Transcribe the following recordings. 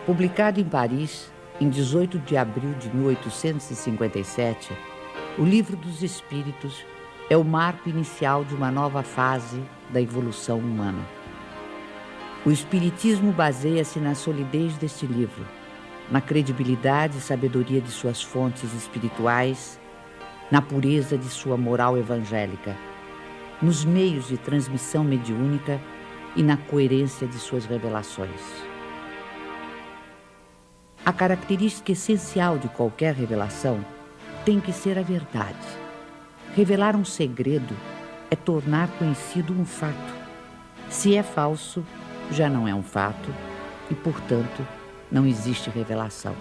Publicado em Paris, em 18 de abril de 1857, o Livro dos Espíritos é o marco inicial de uma nova fase da evolução humana. O Espiritismo baseia-se na solidez deste livro, na credibilidade e sabedoria de suas fontes espirituais, na pureza de sua moral evangélica, nos meios de transmissão mediúnica e na coerência de suas revelações. A característica essencial de qualquer revelação tem que ser a verdade. Revelar um segredo é tornar conhecido um fato. Se é falso, já não é um fato e, portanto, não existe revelação.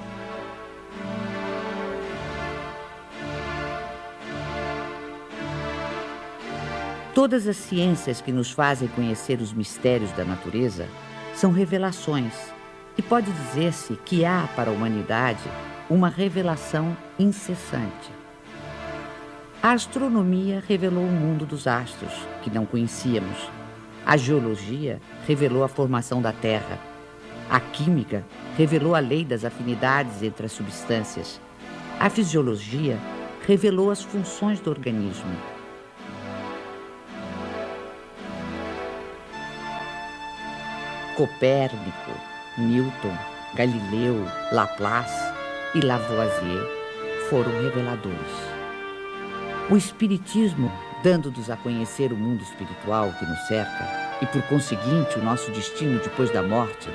Todas as ciências que nos fazem conhecer os mistérios da natureza são revelações, e pode dizer-se que há para a humanidade uma revelação incessante. A astronomia revelou o mundo dos astros, que não conhecíamos. A geologia revelou a formação da Terra. A química revelou a lei das afinidades entre as substâncias. A fisiologia revelou as funções do organismo. Copérnico, Newton, Galileu, Laplace e Lavoisier foram reveladores. O Espiritismo, dando-nos a conhecer o mundo espiritual que nos cerca e, por conseguinte, o nosso destino depois da morte,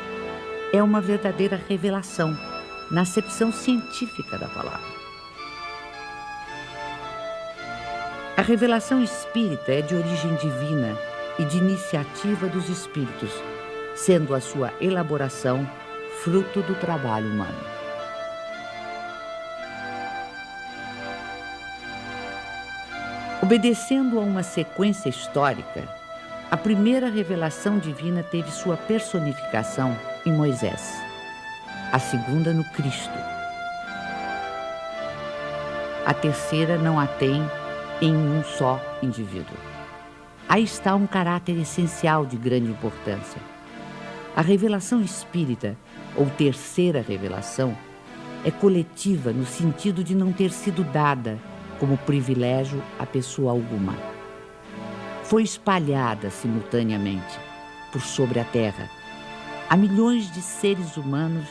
é uma verdadeira revelação, na acepção científica da palavra. A revelação espírita é de origem divina e de iniciativa dos espíritos, sendo a sua elaboração fruto do trabalho humano. Obedecendo a uma sequência histórica, a primeira revelação divina teve sua personificação em Moisés, a segunda no Cristo. A terceira não a tem em um só indivíduo. Aí está um caráter essencial de grande importância. A revelação espírita, ou terceira revelação, é coletiva no sentido de não ter sido dada como privilégio a pessoa alguma. Foi espalhada simultaneamente por sobre a Terra a milhões de seres humanos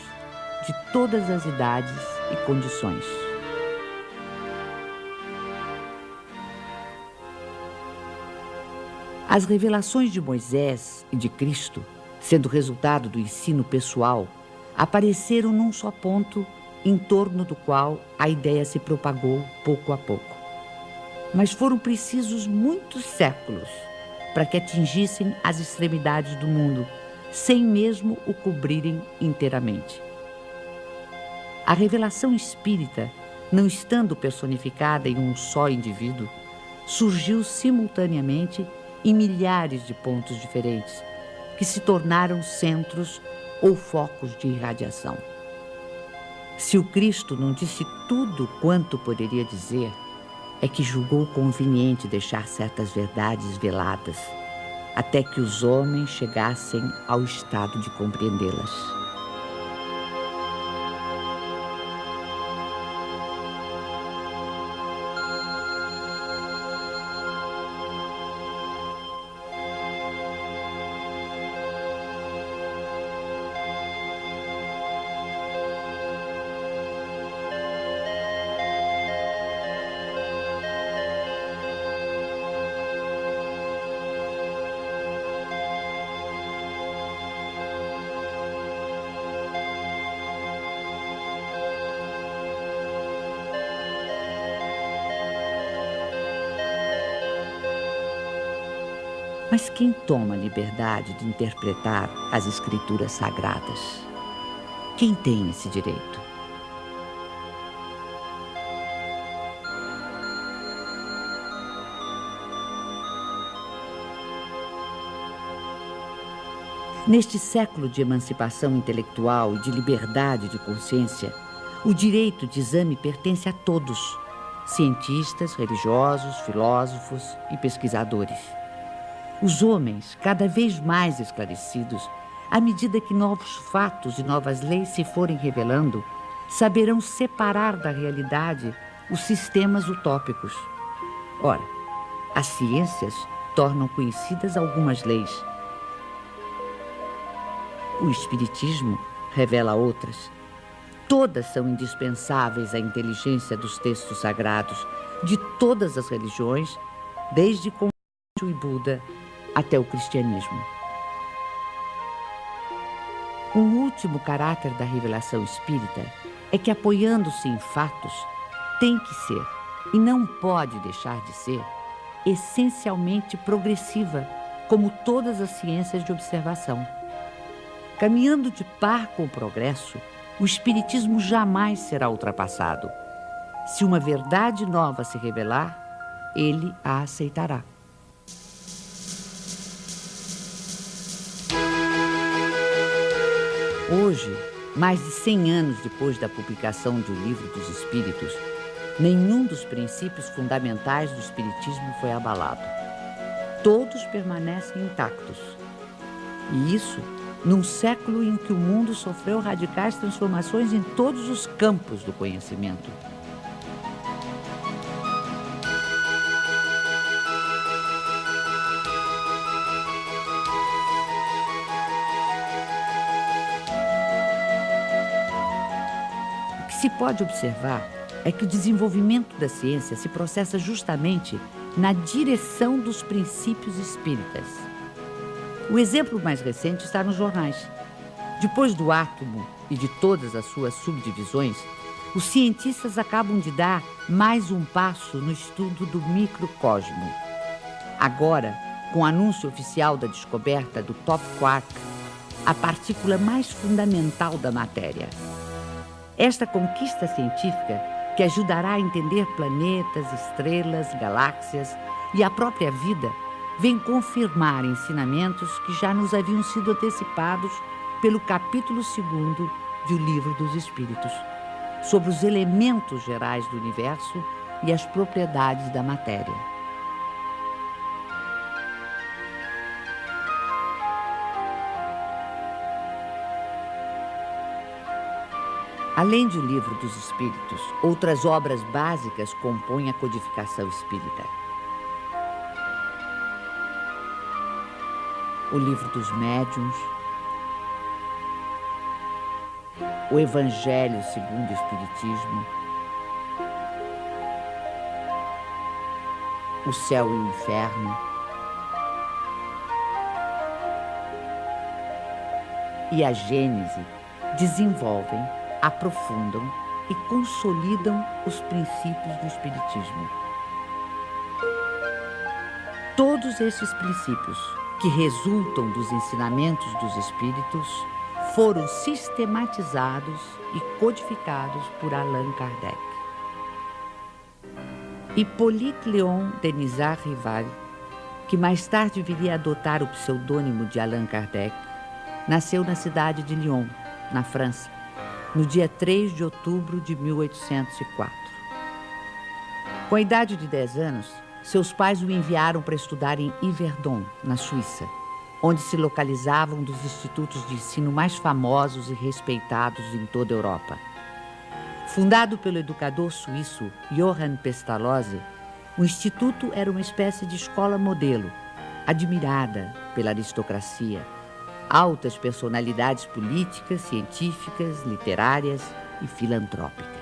de todas as idades e condições. As revelações de Moisés e de Cristo, sendo resultado do ensino pessoal, apareceram num só ponto em torno do qual a ideia se propagou pouco a pouco. Mas foram precisos muitos séculos para que atingissem as extremidades do mundo, sem mesmo o cobrirem inteiramente. A revelação espírita, não estando personificada em um só indivíduo, surgiu simultaneamente em milhares de pontos diferentes, que se tornaram centros ou focos de irradiação. Se o Cristo não disse tudo quanto poderia dizer, é que julgou conveniente deixar certas verdades veladas, até que os homens chegassem ao estado de compreendê-las. Mas quem toma a liberdade de interpretar as escrituras sagradas? Quem tem esse direito? Neste século de emancipação intelectual e de liberdade de consciência, o direito de exame pertence a todos, cientistas, religiosos, filósofos e pesquisadores. Os homens, cada vez mais esclarecidos, à medida que novos fatos e novas leis se forem revelando, saberão separar da realidade os sistemas utópicos. Ora, as ciências tornam conhecidas algumas leis. O Espiritismo revela outras. Todas são indispensáveis à inteligência dos textos sagrados de todas as religiões, desde Confúcio e Buda até o cristianismo. Um último caráter da revelação espírita é que, apoiando-se em fatos, tem que ser, e não pode deixar de ser, essencialmente progressiva, como todas as ciências de observação. Caminhando de par com o progresso, o Espiritismo jamais será ultrapassado. Se uma verdade nova se revelar, ele a aceitará. Hoje, mais de 100 anos depois da publicação do Livro dos Espíritos, nenhum dos princípios fundamentais do Espiritismo foi abalado. Todos permanecem intactos. E isso num século em que o mundo sofreu radicais transformações em todos os campos do conhecimento. O que se pode observar é que o desenvolvimento da ciência se processa justamente na direção dos princípios espíritas. O exemplo mais recente está nos jornais. Depois do átomo e de todas as suas subdivisões, os cientistas acabam de dar mais um passo no estudo do microcosmo. Agora, com o anúncio oficial da descoberta do top quark, a partícula mais fundamental da matéria. Esta conquista científica, que ajudará a entender planetas, estrelas, galáxias e a própria vida, vem confirmar ensinamentos que já nos haviam sido antecipados pelo capítulo 2º do Livro dos Espíritos, sobre os elementos gerais do universo e as propriedades da matéria. Além do Livro dos Espíritos, outras obras básicas compõem a codificação espírita. O Livro dos Médiuns, o Evangelho segundo o Espiritismo, o Céu e o Inferno e a Gênese desenvolvem, aprofundam e consolidam os princípios do Espiritismo. Todos esses princípios, que resultam dos ensinamentos dos Espíritos, foram sistematizados e codificados por Allan Kardec. Hippolyte Léon Denisard Rival, que mais tarde viria a adotar o pseudônimo de Allan Kardec, nasceu na cidade de Lyon, na França, no dia 3 de outubro de 1804. Com a idade de 10 anos, seus pais o enviaram para estudar em Yverdon, na Suíça, onde se localizavam um dos institutos de ensino mais famosos e respeitados em toda a Europa. Fundado pelo educador suíço Johann Pestalozzi, o instituto era uma espécie de escola modelo, admirada pela aristocracia, altas personalidades políticas, científicas, literárias e filantrópicas.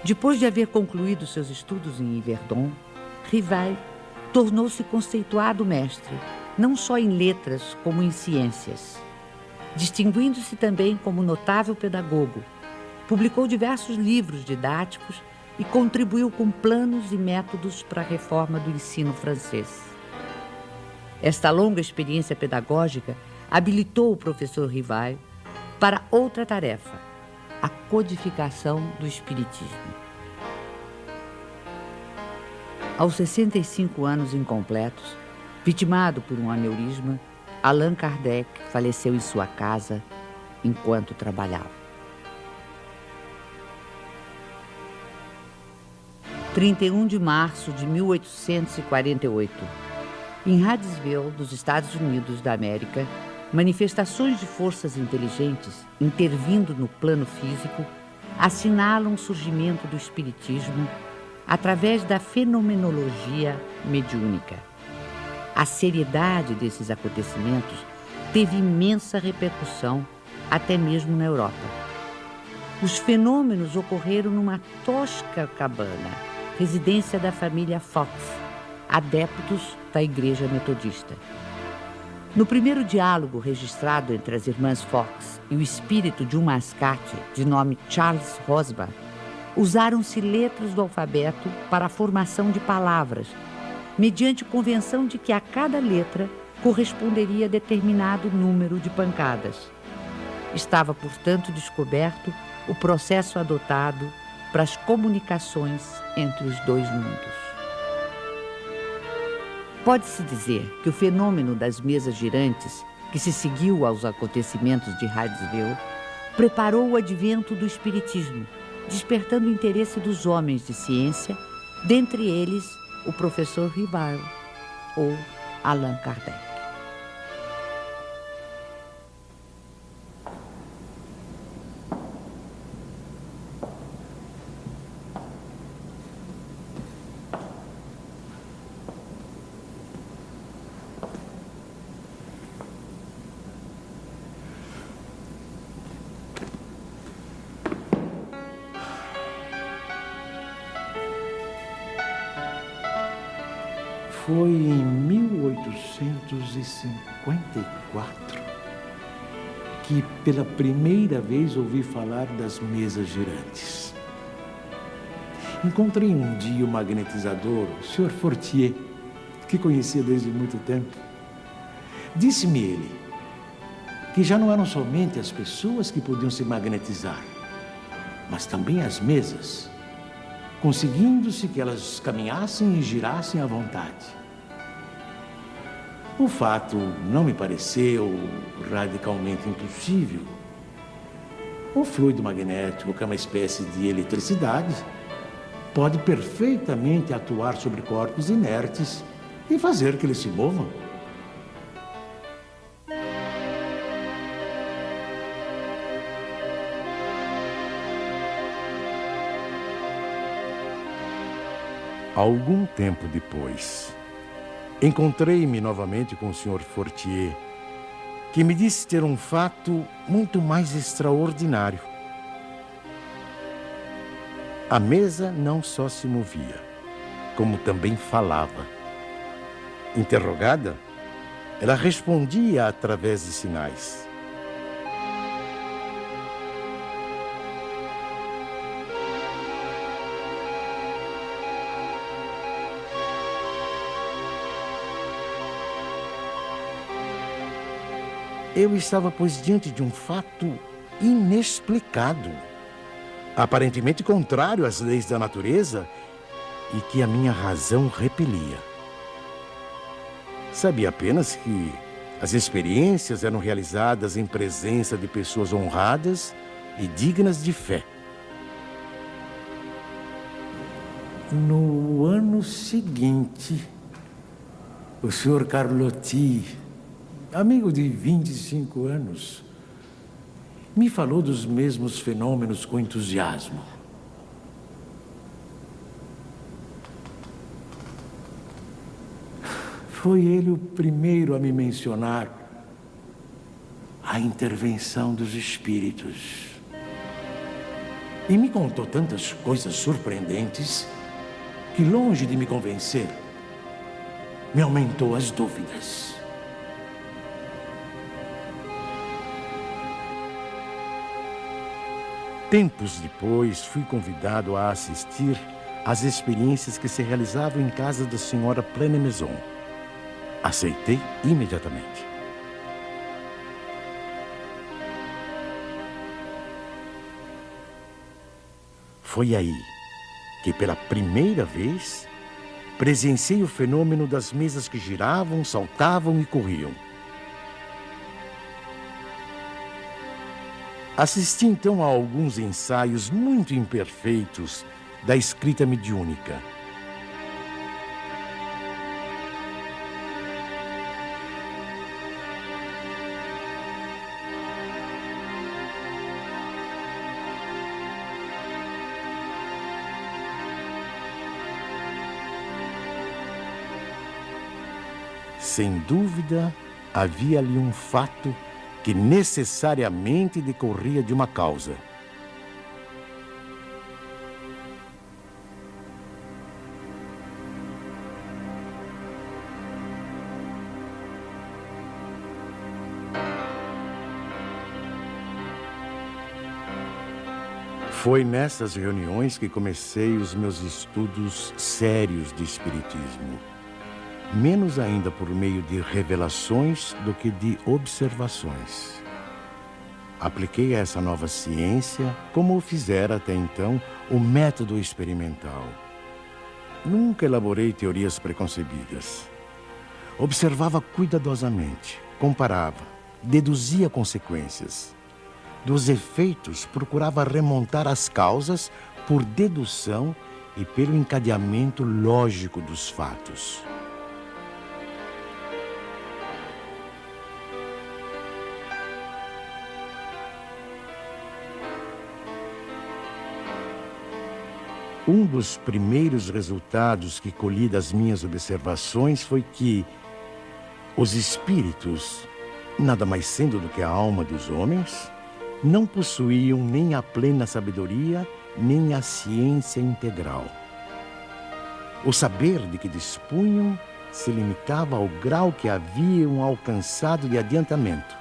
Depois de haver concluído seus estudos em Yverdon, Rival tornou-se conceituado mestre, não só em letras, como em ciências. Distinguindo-se também como notável pedagogo, publicou diversos livros didáticos e contribuiu com planos e métodos para a reforma do ensino francês. Esta longa experiência pedagógica habilitou o professor Rival para outra tarefa, a codificação do Espiritismo. Aos 65 anos incompletos, vitimado por um aneurisma, Allan Kardec faleceu em sua casa enquanto trabalhava. 31 de março de 1848. Em Hydesville, dos Estados Unidos da América, manifestações de forças inteligentes intervindo no plano físico assinalam o surgimento do espiritismo através da fenomenologia mediúnica. A seriedade desses acontecimentos teve imensa repercussão até mesmo na Europa. Os fenômenos ocorreram numa tosca cabana, residência da família Fox, adeptos da Igreja Metodista. No primeiro diálogo registrado entre as irmãs Fox e o espírito de um mascate de nome Charles Rosbach, usaram-se letras do alfabeto para a formação de palavras, mediante convenção de que a cada letra corresponderia a determinado número de pancadas. Estava, portanto, descoberto o processo adotado para as comunicações entre os dois mundos. Pode-se dizer que o fenômeno das mesas girantes, que se seguiu aos acontecimentos de Hydesville, preparou o advento do espiritismo, despertando o interesse dos homens de ciência, dentre eles o professor Ribard ou Allan Kardec. Foi em 1854 que pela primeira vez ouvi falar das mesas girantes. Encontrei um dia o magnetizador, o Sr. Fortier, que conhecia desde muito tempo. Disse-me ele que já não eram somente as pessoas que podiam se magnetizar, mas também as mesas, conseguindo-se que elas caminhassem e girassem à vontade. O fato não me pareceu radicalmente impossível. O fluido magnético, que é uma espécie de eletricidade, pode perfeitamente atuar sobre corpos inertes e fazer que eles se movam. Algum tempo depois, encontrei-me novamente com o Sr. Fortier, que me disse ter um fato muito mais extraordinário. A mesa não só se movia, como também falava. Interrogada, ela respondia através de sinais. Eu estava, pois, diante de um fato inexplicado, aparentemente contrário às leis da natureza e que a minha razão repelia. Sabia apenas que as experiências eram realizadas em presença de pessoas honradas e dignas de fé. No ano seguinte, o Sr. Carlotti, amigo de 25 anos, me falou dos mesmos fenômenos com entusiasmo. Foi ele o primeiro a me mencionar a intervenção dos espíritos. E me contou tantas coisas surpreendentes que, longe de me convencer, me aumentou as dúvidas. Tempos depois, fui convidado a assistir às experiências que se realizavam em casa da senhora Pleine-Maison. Aceitei imediatamente. Foi aí que, pela primeira vez, presenciei o fenômeno das mesas que giravam, saltavam e corriam. Assisti então a alguns ensaios muito imperfeitos da escrita mediúnica. sem dúvida, havia ali um fato que necessariamente decorria de uma causa. Foi nessas reuniões que comecei os meus estudos sérios de espiritismo. Menos ainda por meio de revelações do que de observações. Apliquei a essa nova ciência, como o fizera até então, o método experimental. Nunca elaborei teorias preconcebidas. Observava cuidadosamente, comparava, deduzia consequências. Dos efeitos, procurava remontar as causas por dedução e pelo encadeamento lógico dos fatos. Um dos primeiros resultados que colhi das minhas observações foi que os espíritos, nada mais sendo do que a alma dos homens, não possuíam nem a plena sabedoria, nem a ciência integral. O saber de que dispunham se limitava ao grau que haviam alcançado de adiantamento.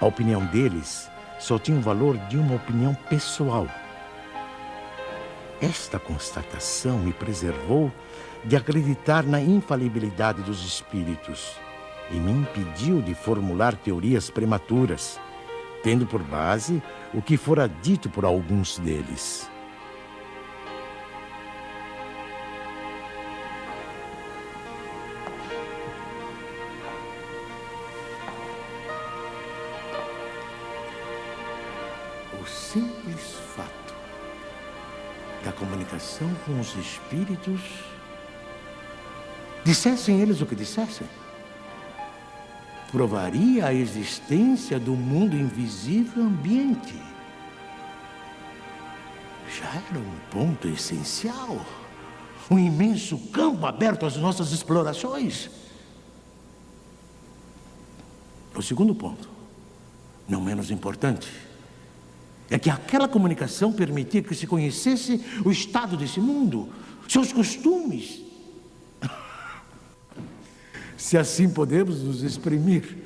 A opinião deles só tinha o valor de uma opinião pessoal. Esta constatação me preservou de acreditar na infalibilidade dos espíritos e me impediu de formular teorias prematuras, tendo por base o que fora dito por alguns deles. O simples fato da comunicação com os espíritos, dissessem eles o que dissessem, provaria a existência do mundo invisível ambiente. Já era um ponto essencial, um imenso campo aberto às nossas explorações. O segundo ponto, não menos importante, é que aquela comunicação permitia que se conhecesse o estado desse mundo, seus costumes. Se assim podemos nos exprimir.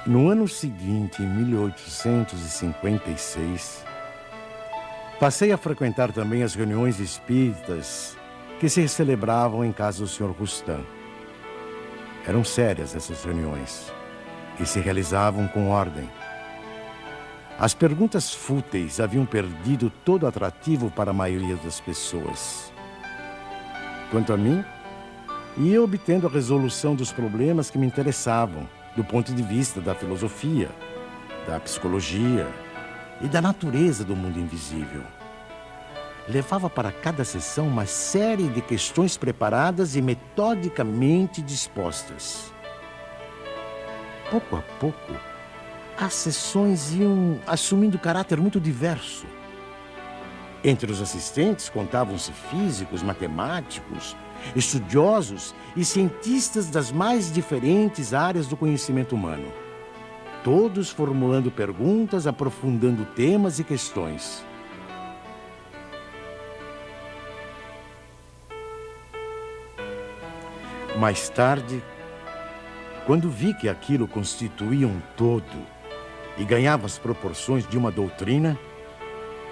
No ano seguinte, em 1856, passei a frequentar também as reuniões espíritas que se celebravam em casa do Sr. Rustam. Eram sérias essas reuniões e se realizavam com ordem. As perguntas fúteis haviam perdido todo atrativo para a maioria das pessoas. Quanto a mim, ia obtendo a resolução dos problemas que me interessavam, do ponto de vista da filosofia, da psicologia e da natureza do mundo invisível. Levava para cada sessão uma série de questões preparadas e metodicamente dispostas. Pouco a pouco, as sessões iam assumindo caráter muito diverso. Entre os assistentes contavam-se físicos, matemáticos, estudiosos e cientistas das mais diferentes áreas do conhecimento humano. Todos formulando perguntas, aprofundando temas e questões. Mais tarde, quando vi que aquilo constituía um todo e ganhava as proporções de uma doutrina,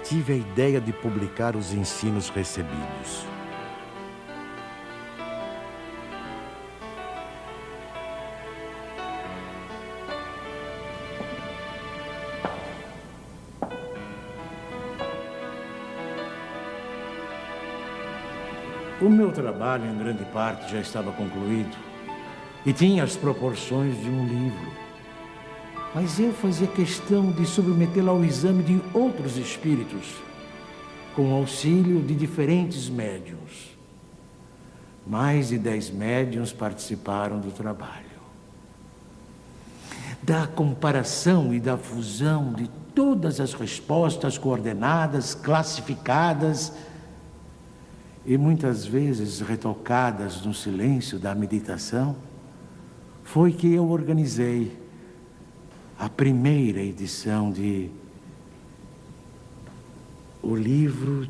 tive a ideia de publicar os ensinos recebidos. O meu trabalho, em grande parte, já estava concluído e tinha as proporções de um livro. Mas eu fazia questão de submetê-lo ao exame de outros espíritos, com o auxílio de diferentes médiuns. Mais de 10 médiuns participaram do trabalho. Da comparação e da fusão de todas as respostas coordenadas, classificadas, e muitas vezes retocadas no silêncio da meditação, foi que eu organizei a primeira edição de O Livro